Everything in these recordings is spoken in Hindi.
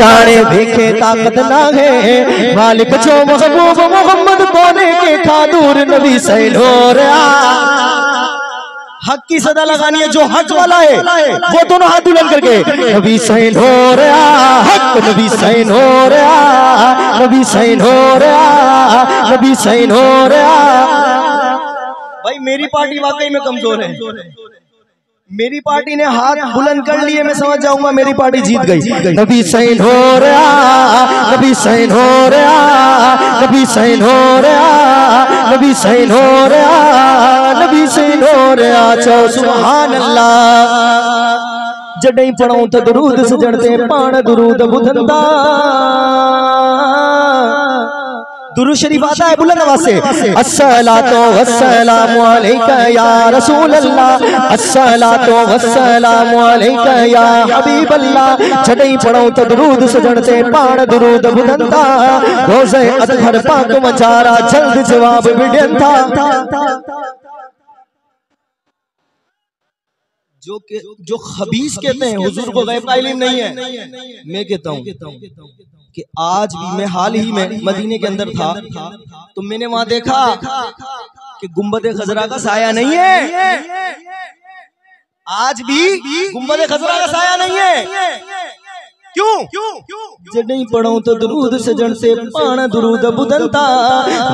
जाने देखे ताकत ना है मालिक जो महबूब मोहम्मद बोने के खादूर नबी सैन हो रहा। हक की सदा लगानी है, जो हक वाला है वो दोनों हाथ बुलंद करके नबी सैन हो रहा, हक नबी सैन हो रहा, नबी सैन हो रहा, नबी सैन हो रहा। भाई मेरी पार्टी वाकई में कमजोर है, मेरी पार्टी ने हाथ बुलंद कर लिए, मैं समझ जाऊंगा मेरी पार्टी जीत गई। नबी सैन हो रहा, नबी सैन हो रहा, नबी सैन हो रहा, नबी सैन हो रहा, नबी सैन हो रहा। चो सुभान अल्लाह। जडई पढ़ूं तो दुरूद सजड़ते पाण दुरूद बुधंदा। दुरूद शरीफ आता है बुलंद आवाज से, अस्सलातु वस्सलामु अलैका या रसूल अल्लाह, अस्सलातु वस्सलामु अलैका या हबीब अल्लाह। जडई पढ़ो तो दुरूद सजड़ते पाण दुरूद बुधंदा। रोज़े अज़हर पाक मचारा जल्द जवाब विडंदा। जो खबीस कहते हैं हुजूर को गैब का इल्म नहीं है, मैं कहता हूँ कि आज भी, मैं हाल ही में मदीने के अंदर था तो मैंने वहां देखा कि गुंबद खजरा का साया नहीं है। आज भी गुंबद खजरा का साया नहीं है। क्यों? जडई पढ़ो तो दुरूद सजन से पाण दुरूद बुधंता।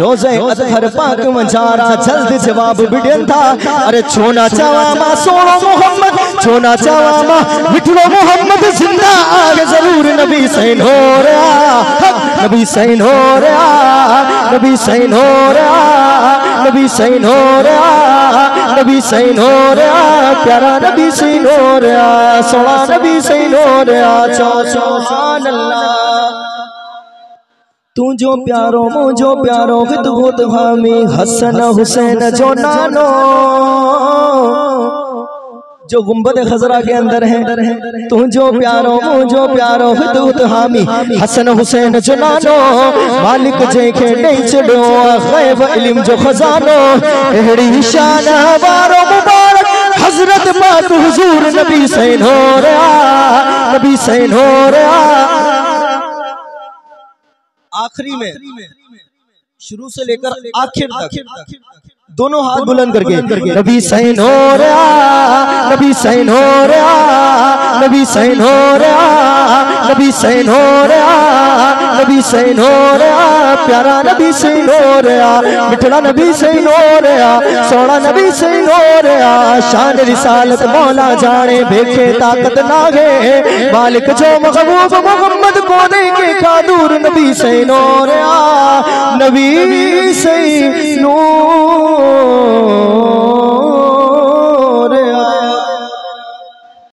रोज़े अज़हर पाक मचारा जल्द जवाब बिडंता। अरे छोना चावा मा सोनो मोहम्मद, छोना चावा मा मिठड़ो मोहम्मद जिंदा आगे जरूर नबी सैन हो रहा, नबी सैन हो रहा, नबी सैन हो रहा, नबी सैन हो रहा, नबी सैन हो रहा। प्यारा नबी सैन हो रहा, सोना नबी सैन हो रहा। चो सुभान अल्लाह। तू जो प्यारो मुझो प्यारो खिदमत हामी हसन हुसैन जो नानो। जो गुंबद खजरा के अंदर है, तू जो प्यारो मुझो प्यारो खिदमत हामी हसन हुसैन जो नानो। मालिक जे के नहीं चढ़ो गैब इल्म जो खजानो। एहड़ी शान हवारो मुबारक हजरत पाक हुजूर नबी सैन हो रहा, नबी सैन हो रहा। आखिरी में शुरू से लेकर आखिर तक दोनों हाथ बुलंद करके नबी सैन हो रहा, नबी सैन हो रहा, नबी सैन हो रहा, नबी सैन हो रहा, नबी सैन हो रहा। प्यारा नबी सैन हो रहा, मिठड़ा नबी सैन हो रहा, सोना नबी सैन हो रहा। शान रिसालत मौला जाने देखे ताकत ना है मालिक जो महबूब मोहम्मद बोने के खादूर नबी सैन हो रहा, नबी सैन हो